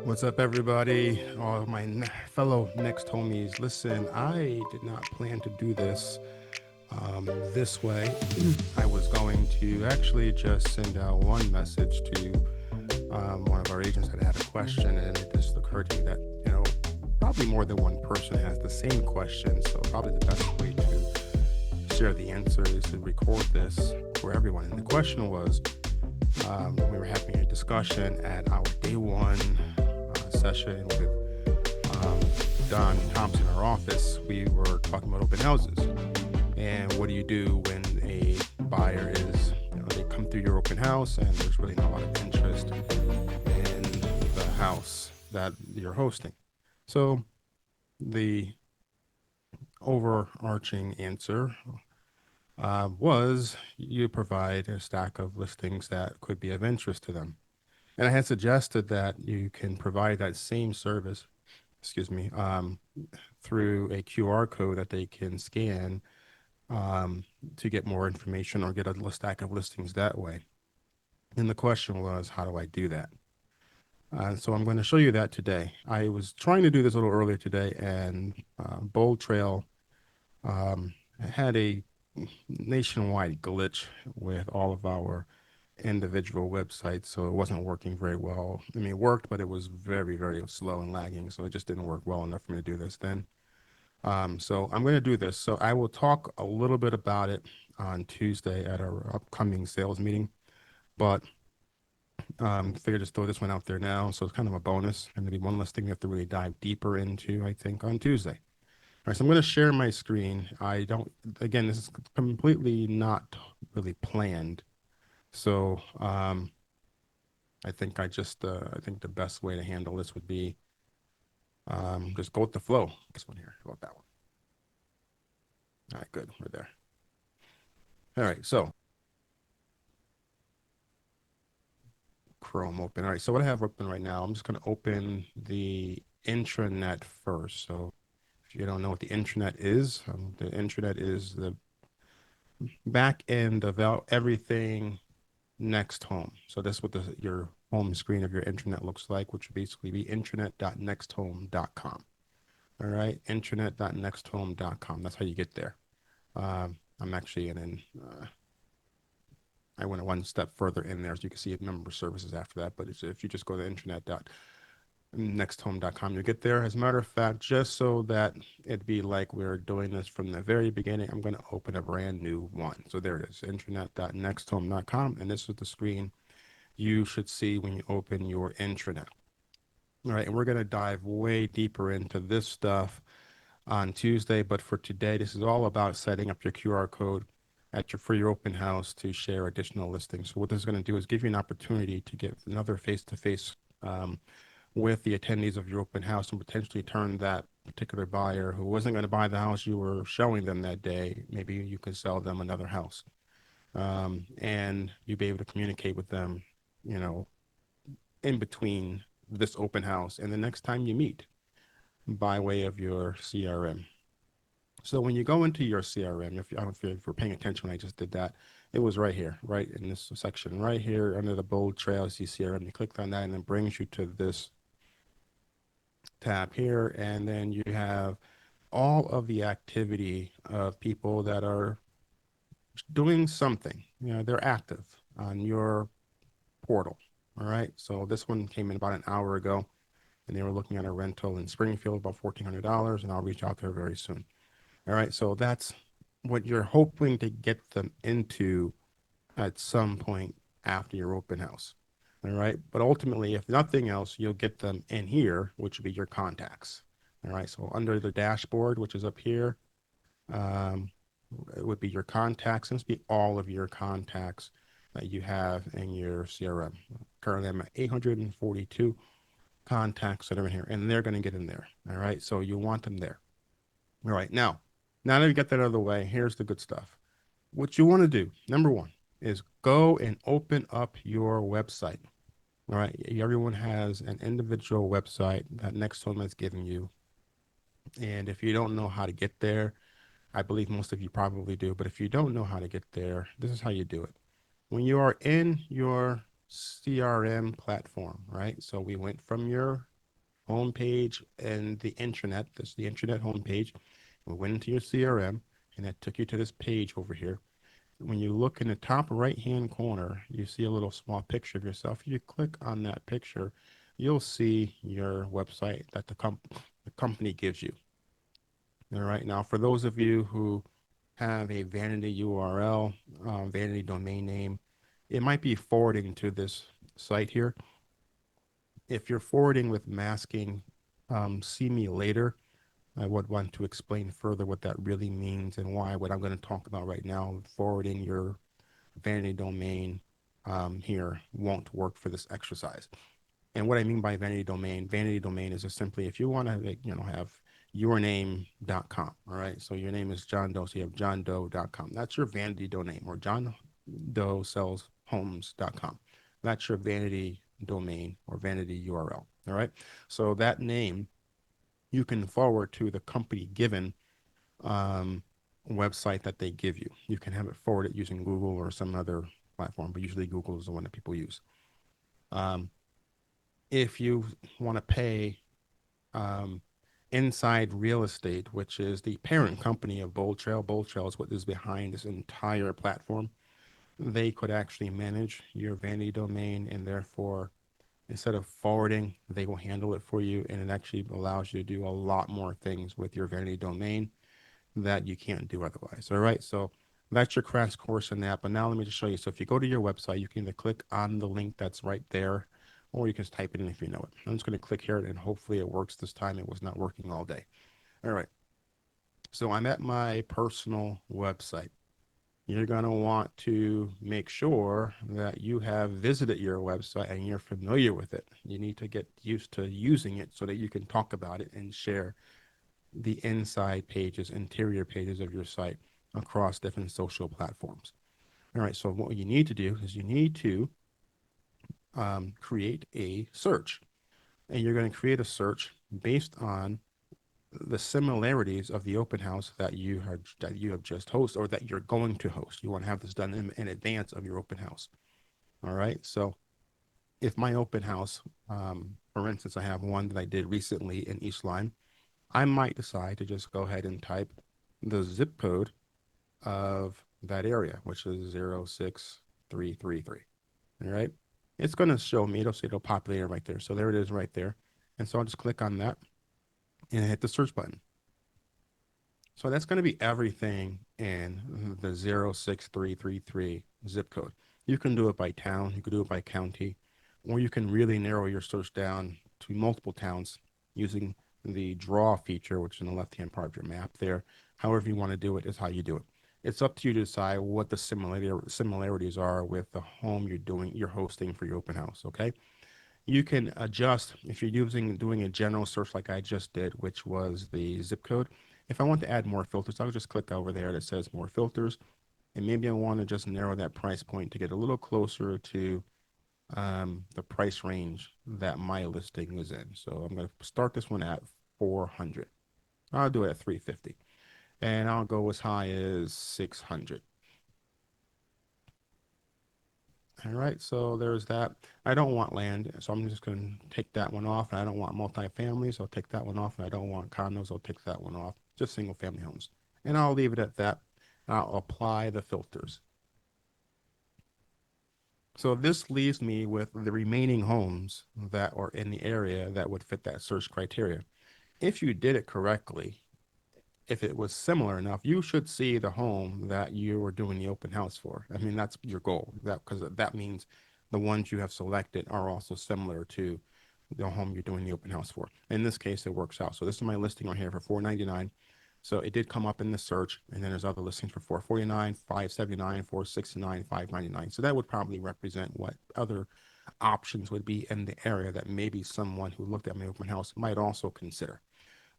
What's up, everybody? All my fellow next homies. Listen, I did not plan to do this way. I was going to actually just send out one message to one of our agents that had a question, and it just occurred to me that probably more than one person has the same question. So probably the best way to share the answer is to record this for everyone. And the question was, we were having a discussion at our day one session with um, Don Thompson in our office. We were talking about open houses and what do you do when a buyer is, they come through your open house and there's really not a lot of interest in the house that you're hosting. So the overarching answer was you provide a stack of listings that could be of interest to them. And I had suggested that you can provide that same service, excuse me, through a QR code that they can scan to get more information or get a stack of listings that way. And the question was, how do I do that? So I'm going to show you that today. I was trying to do this a little earlier today, and Bold Trail had a nationwide glitch with all of our individual websites, so it wasn't working very well. I mean, it worked, but it was very, very slow and lagging, so it just didn't work well enough for me to do this then. So I'm going to do this. So I will talk a little bit about it on Tuesday at our upcoming sales meeting, but figure just throw this one out there now. So it's kind of a bonus and maybe one less thing we have to really dive deeper into, I think, on Tuesday. All right, so I'm going to share my screen. I don't, again, this is completely not really planned. So I think the best way to handle this would be just go with the flow. This one here, how about that one? All right, good, we're there. All right, so Chrome open. All right, so what I have open right now, I'm just going to open the intranet first. So if you don't know what the intranet is, the intranet is the back end of everything next home. So that's what your home screen of your intranet looks like, which would basically be intranet.nexthome.com. All right, intranet.nexthome.com. That's how you get there. I'm actually I went one step further in there, so you can see member services after that. But if you just go to intranet.nexthome.com, you get there. As a matter of fact, just so that it'd be like we're doing this from the very beginning, I'm going to open a brand new one. So there it is, intranet.nexthome.com, and this is the screen you should see when you open your intranet. All right, and we're going to dive way deeper into this stuff on Tuesday, but for today, this is all about setting up your QR code for your open house to share additional listings. So what this is going to do is give you an opportunity to get another face-to-face with the attendees of your open house and potentially turn that particular buyer who wasn't going to buy the house you were showing them that day, maybe you could sell them another house. And you'll be able to communicate with them, in between this open house and the next time you meet by way of your CRM. So when you go into your CRM, I don't know if you're paying attention when I just did that, it was right here, right in this section, right here under the Bold Trail, see CRM. You clicked on that and it brings you to this tab here. And then you have all of the activity of people that are doing something. They're active on your portal. All right. So this one came in about an hour ago and they were looking at a rental in Springfield, about $1,400, and I'll reach out there very soon. All right, so that's what you're hoping to get them into at some point after your open house. All right, but ultimately, if nothing else, you'll get them in here, which would be your contacts. All right, so under the dashboard, which is up here, um, it would be your contacts, and it's be all of your contacts that you have in your CRM. Currently, I'm at 842 contacts that are in here, and they're going to get in there. All right, so you want them there. All right, now that you get that out of the way, here's the good stuff. What you want to do, number one, is go and open up your website. All right, everyone has an individual website that NextHome has given you. And if you don't know how to get there, I believe most of you probably do, but if you don't know how to get there, this is how you do it. When you are in your CRM platform, right? So we went from your homepage and the intranet. This is the intranet homepage. We went into your CRM, and that took you to this page over here. When you look in the top right hand corner, you see a little small picture of yourself. If you click on that picture, you'll see your website that the company gives you. All right. Now, for those of you who have a vanity URL, vanity domain name, it might be forwarding to this site here. If you're forwarding with masking, see me later. I would want to explain further what that really means and why what I'm going to talk about right now, forwarding your vanity domain here won't work for this exercise. And what I mean by vanity domain is just simply if you want to, like, have yourname.com. All right. So your name is John Doe. So you have johndoe.com. That's your vanity domain, or John Doe sells homes.com. That's your vanity domain or vanity URL. All right. So that name you can forward to the company given um, website that they give you. You can have it forwarded using Google or some other platform, but usually Google is the one that people use. Um, if you want to pay um, Inside Real Estate, which is the parent company of Bold Trail. Bold Trail is what is behind this entire platform. They could actually manage your vanity domain, and therefore, instead of forwarding, they will handle it for you, and it actually allows you to do a lot more things with your vanity domain that you can't do otherwise. All right, so that's your crash course in that. But now let me just show you. So if you go to your website, you can either click on the link that's right there, or you can just type it in if you know it. I'm just going to click here, and hopefully it works this time. It was not working all day. All right, so I'm at my personal website. You're going to want to make sure that you have visited your website and you're familiar with it. You need to get used to using it so that you can talk about it and share the inside pages, interior pages of your site across different social platforms. All right, so what you need to do is you need to create a search. And you're going to create a search based on the similarities of the open house that you have just hosted or that you're going to host. You want to have this done in advance of your open house. All right, so if my open house, for instance, I have one that I did recently in East Lyme, I might decide to just go ahead and type the zip code of that area, which is 06333. All right. It's going to show me, it'll populate it right there. So there it is right there. And so I'll just click on that and hit the search button. So that's going to be everything in the 06333 zip code. You can do it by town, you can do it by county, or you can really narrow your search down to multiple towns using the draw feature, which is in the left-hand part of your map there. However you want to do it is how you do it. It's up to you to decide what the similarities are with the home you're hosting for your open house. Okay. You can adjust if you're doing a general search like I just did, which was the zip code. If I want to add more filters, I'll just click over there that says more filters. And maybe I want to just narrow that price point to get a little closer to the price range that my listing was in. So I'm going to start this one at 400. I'll do it at 350. And I'll go as high as 600. All right, so there's that. I don't want land, so I'm just going to take that one off. And I don't want multifamily, so I'll take that one off. And I don't want condos, I'll take that one off. Just single family homes. And I'll leave it at that. I'll apply the filters. So this leaves me with the remaining homes that are in the area that would fit that search criteria. If you did it correctly, if it was similar enough, you should see the home that you were doing the open house for. I mean, that's your goal. That because that means the ones you have selected are also similar to the home you're doing the open house for. In this case, it works out. So this is my listing right here for 499. So it did come up in the search, and then there's other listings for 449, 579, 469, 599. So that would probably represent what other options would be in the area that maybe someone who looked at my open house might also consider.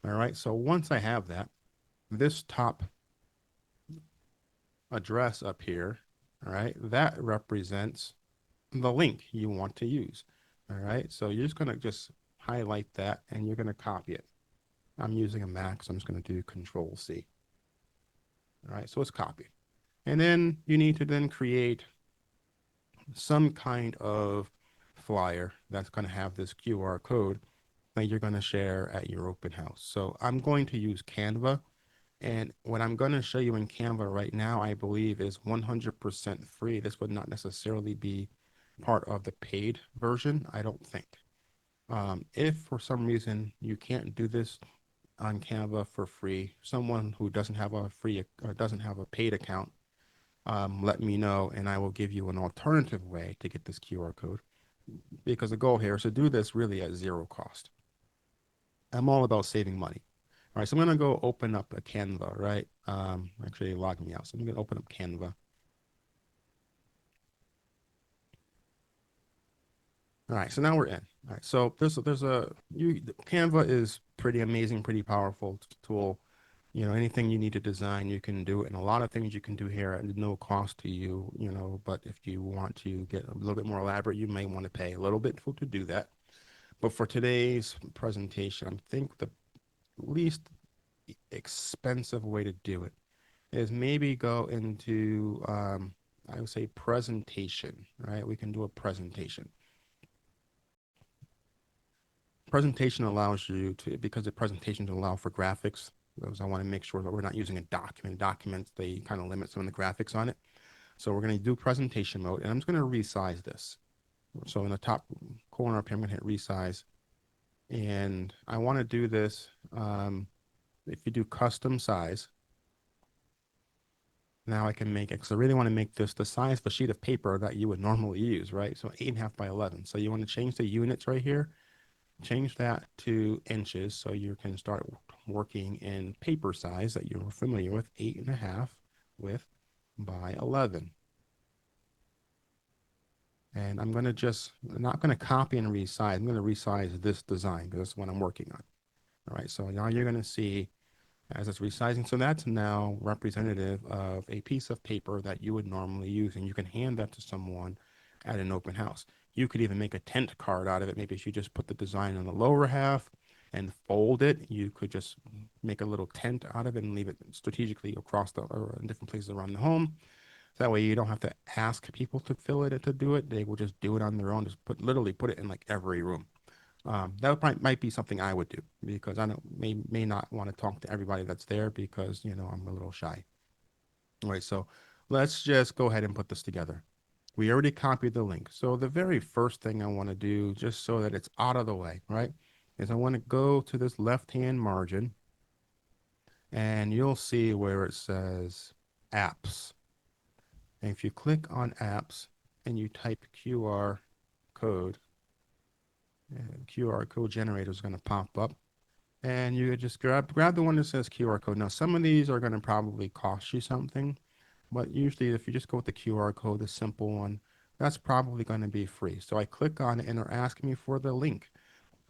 All right. So once I have that, this top address up here, all right, that represents the link you want to use. All right, so you're just going to just highlight that and you're going to copy it. I'm using a Mac, so I'm just going to do Control C. All right, so it's copied. And then you need to then create some kind of flyer that's going to have this QR code that you're going to share at your open house. So I'm going to use Canva. And what I'm going to show you in Canva right now, I believe, is 100% free. This would not necessarily be part of the paid version, I don't think. If for some reason you can't do this on Canva for free, someone who doesn't have a free or doesn't have a paid account, let me know and I will give you an alternative way to get this QR code. Because the goal here is to do this really at zero cost. I'm all about saving money. All right, so I'm gonna go open up a Canva, right? Actually log me out. So I'm gonna open up Canva. All right, so now we're in. All right, so Canva is pretty amazing, pretty powerful tool. You know, anything you need to design, you can do it, and a lot of things you can do here at no cost to you. You know, but if you want to get a little bit more elaborate, you may want to pay a little bit to do that. But for today's presentation, I think the least expensive way to do it is maybe go into I would say presentation, right? We can do a presentation. Presentation allows you to, because the presentations allow for graphics, because I want to make sure that we're not using a document. Documents, they kind of limit some of the graphics on it. So we're going to do presentation mode, and I'm just going to resize this. So in the top corner up here, I'm going to hit resize. And I want to do this, if you do custom size, now I can make it, because I really want to make this the size of a sheet of paper that you would normally use, right? So 8.5 by 11. So you want to change the units right here, change that to inches so you can start working in paper size that you're familiar with, 8.5 with by 11. And I'm going to just, I'm not going to copy and resize. I'm going to resize this design because that's what I'm working on. All right, so now you're going to see as it's resizing. So that's now representative of a piece of paper that you would normally use, and you can hand that to someone at an open house. You could even make a tent card out of it. Maybe if you just put the design on the lower half and fold it, you could just make a little tent out of it and leave it strategically across the or in different places around the home. So that way you don't have to ask people to fill it to do it. They will just do it on their own. Just literally put it in like every room. That might be something I would do because I don't may not want to talk to everybody that's there because I'm a little shy. All right, so let's just go ahead and put this together. We already copied the link. So the very first thing I want to do, just so that it's out of the way, right, is I want to go to this left-hand margin and you'll see where it says apps. And if you click on apps and you type code, QR code generator is going to pop up. And you just grab the one that says QR code. Now, some of these are going to probably cost you something, but usually if you just go with the QR code, the simple one, that's probably going to be free. So I click on it and they're asking me for the link.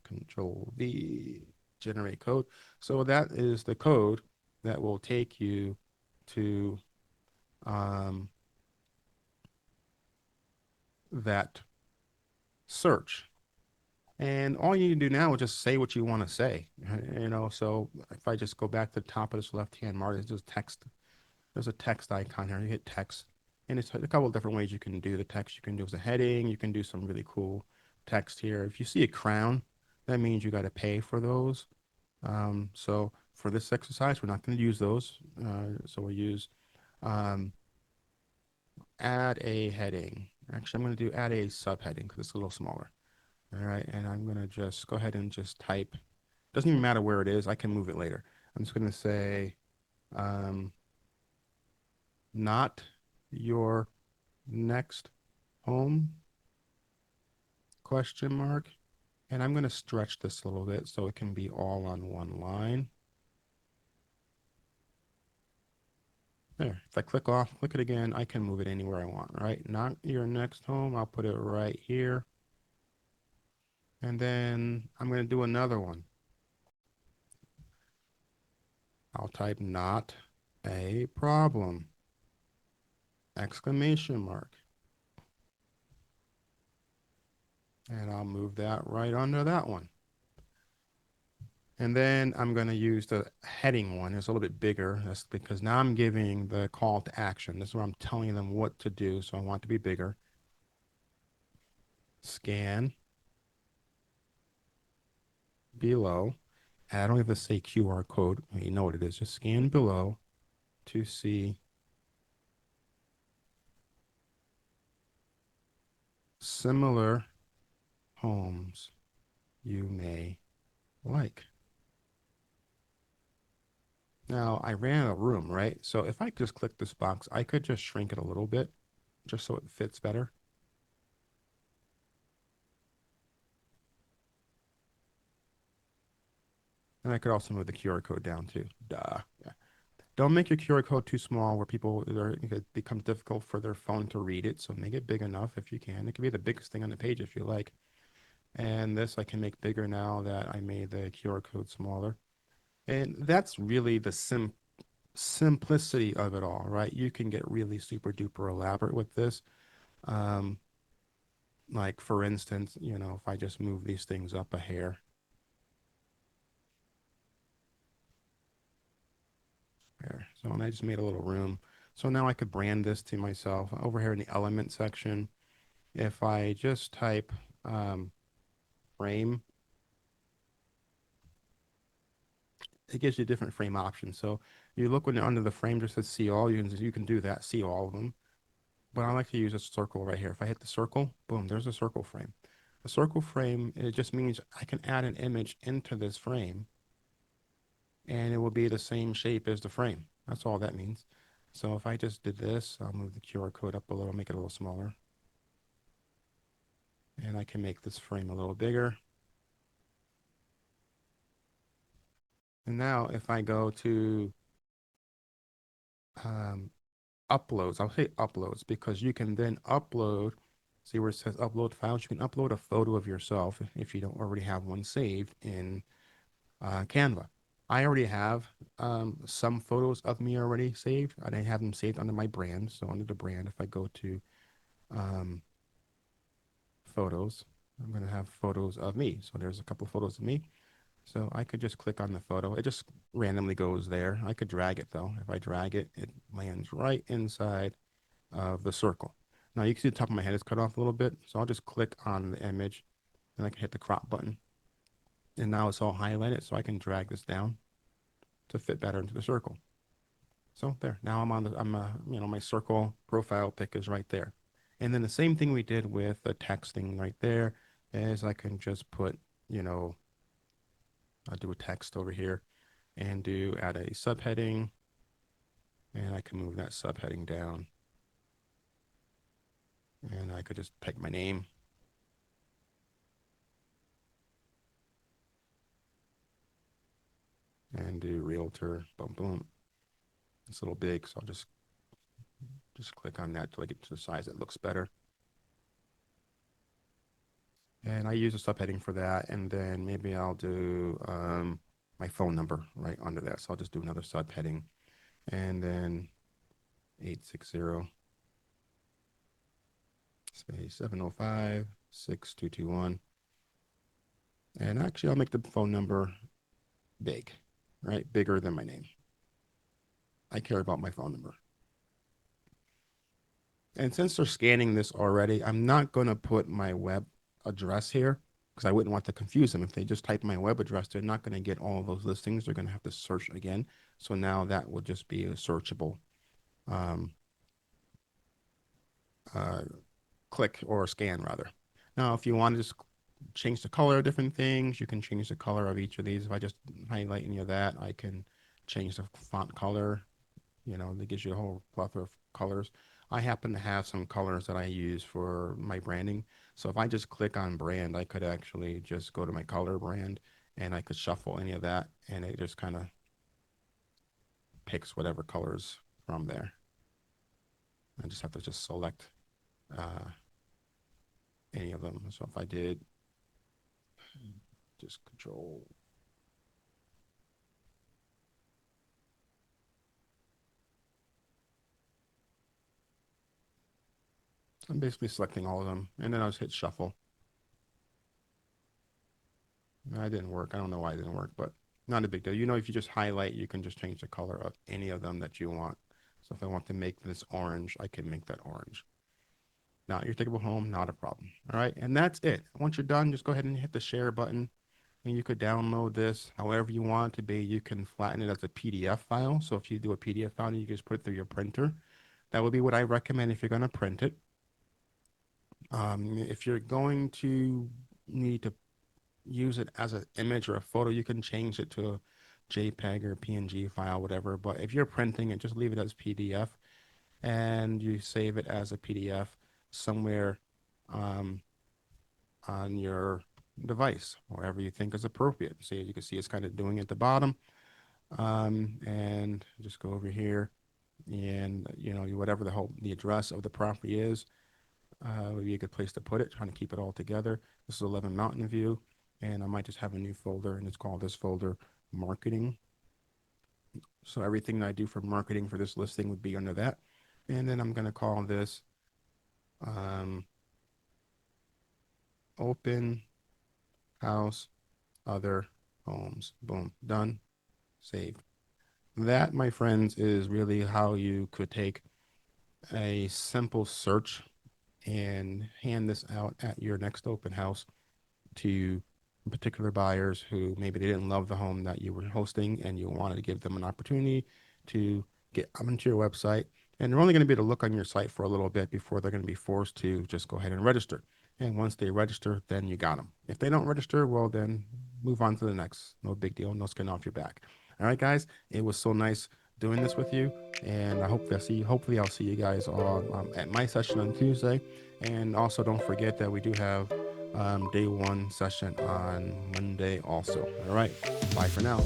Control V, generate code. So that is the code that will take you to um, that search. And all you can do now is just say what you want to say. So if I just go back to the top of this left-hand margin, it's just text. There's a text icon here. You hit text, and it's a couple of different ways you can do the text. You can do as a heading. You can do some really cool text here. If you see a crown, that means you got to pay for those. So for this exercise, we're not going to use those. So we'll use um, add a heading. Actually, I'm going to do add a subheading because it's a little smaller. All right, and I'm going to just go ahead and just type. Doesn't even matter where it is. I can move it later. I'm just going to say um, not your next home, question mark. And I'm going to stretch this a little bit so it can be all on one line. There, if I click it again, I can move it anywhere I want, right? Not your next home, I'll put it right here. And then I'm going to do another one. I'll type not a problem, exclamation mark. And I'll move that right under that one. And then I'm going to use the heading one. It's a little bit bigger. That's because now I'm giving the call to action. This is where I'm telling them what to do. So I want it to be bigger. Scan below. And I don't even say QR code. You know what it is. Just scan below to see similar homes you may like. Now, I ran out of room, right? So if I just click this box, I could just shrink it a little bit just so it fits better. And I could also move the QR code down too. Duh. Yeah. Don't make your QR code too small where it becomes difficult for their phone to read it. So make it big enough if you can. It can be the biggest thing on the page if you like. And this I can make bigger now that I made the QR code smaller. And that's really the simplicity of it all, right? You can get really super duper elaborate with this. Um, like for instance, if I just move these things up a hair there. So and I just made a little room. So now I could brand this to myself over here in the element section. If I just type um, frame, it gives you different frame options. So you look when under the frame just says see all, you can do that, see all of them. But I like to use a circle right here. If I hit the circle, boom, there's a circle frame. A circle frame, it just means I can add an image into this frame and it will be the same shape as the frame. That's all that means. So if I just did this, I'll move the QR code up a little, make it a little smaller. And I can make this frame a little bigger. And now if I go to um, uploads, I'll say uploads because you can then upload, see where it says upload files, you can upload a photo of yourself if you don't already have one saved in Canva. I already have some photos of me already saved, and I have them saved under my brand. So under the brand, if I go to um, photos, I'm going to have photos of me. So there's a couple of photos of me. So I could just click on the photo. It just randomly goes there. I could drag it though. If I drag it, it lands right inside of the circle. Now you can see the top of my head is cut off a little bit. So I'll just click on the image and I can hit the crop button. And now it's all highlighted. So I can drag this down to fit better into the circle. So there, now my circle profile pic is right there. And then the same thing we did with the texting right there is I can just put, you know, I'll do a text over here and add a subheading, and I can move that subheading down, and I could just pick my name and do realtor, boom, boom. It's a little big, so I'll just click on that till I get to the size that looks better. And I use a subheading for that, and then maybe I'll do my phone number right under that. So I'll just do another subheading, and then 860 space 705 6221. And actually, I'll make the phone number big, right? Bigger than my name. I care about my phone number. And since they're scanning this already, I'm not going to put my web address here because I wouldn't want to confuse them. If they just type my web address, they're not going to get all of those listings. They're going to have to search again. So now that will just be a searchable um, uh, click or scan rather. Now, if you want to just change the color of different things, you can change the color of each of these. If I just highlight any of that, I can change the font color. That gives you a whole plethora of colors. I happen to have some colors that I use for my branding. So if I just click on brand, I could actually just go to my color brand and I could shuffle any of that and it just kind of picks whatever colors from there. I just have to just select uh, any of them. So if I did just control, I'm basically selecting all of them and then I'll just hit shuffle. That didn't work. I don't know why it didn't work, but not a big deal. If you just highlight, you can just change the color of any of them that you want. So if I want to make this orange, I can make that orange. Now, your ticketable home, not a problem. All right. And that's it. Once you're done, just go ahead and hit the share button. and you could download this however you want it to be. You can flatten it as a PDF file. So if you do a PDF file, you can just put it through your printer. That would be what I recommend if you're going to print it. If you're going to need to use it as an image or a photo, you can change it to a JPEG or PNG file, whatever. But if you're printing it, just leave it as PDF and you save it as a PDF somewhere um, on your device, wherever you think is appropriate. See, as you can see, it's kind of doing at the bottom. And just go over here and, whatever the address of the property is, would be a good place to put it, trying to keep it all together. This is 11 Mountain View, and I might just have a new folder, and it's called this folder marketing. So everything that I do for marketing for this listing would be under that. And then I'm going to call this um, open house other homes. Boom, done, saved. That, my friends, is really how you could take a simple search and hand this out at your next open house to particular buyers who maybe they didn't love the home that you were hosting and you wanted to give them an opportunity to get onto your website. And they're only going to be able to look on your site for a little bit before they're going to be forced to just go ahead and register. And once they register, then you got them. If they don't register, well, then move on to the next. No big deal. No skin off your back. All right, guys. It was so nice doing this with you, and I hope that see. Hopefully, I'll see you guys on at my session on Tuesday. And also, don't forget that we do have day one session on Monday also. All right. Bye for now.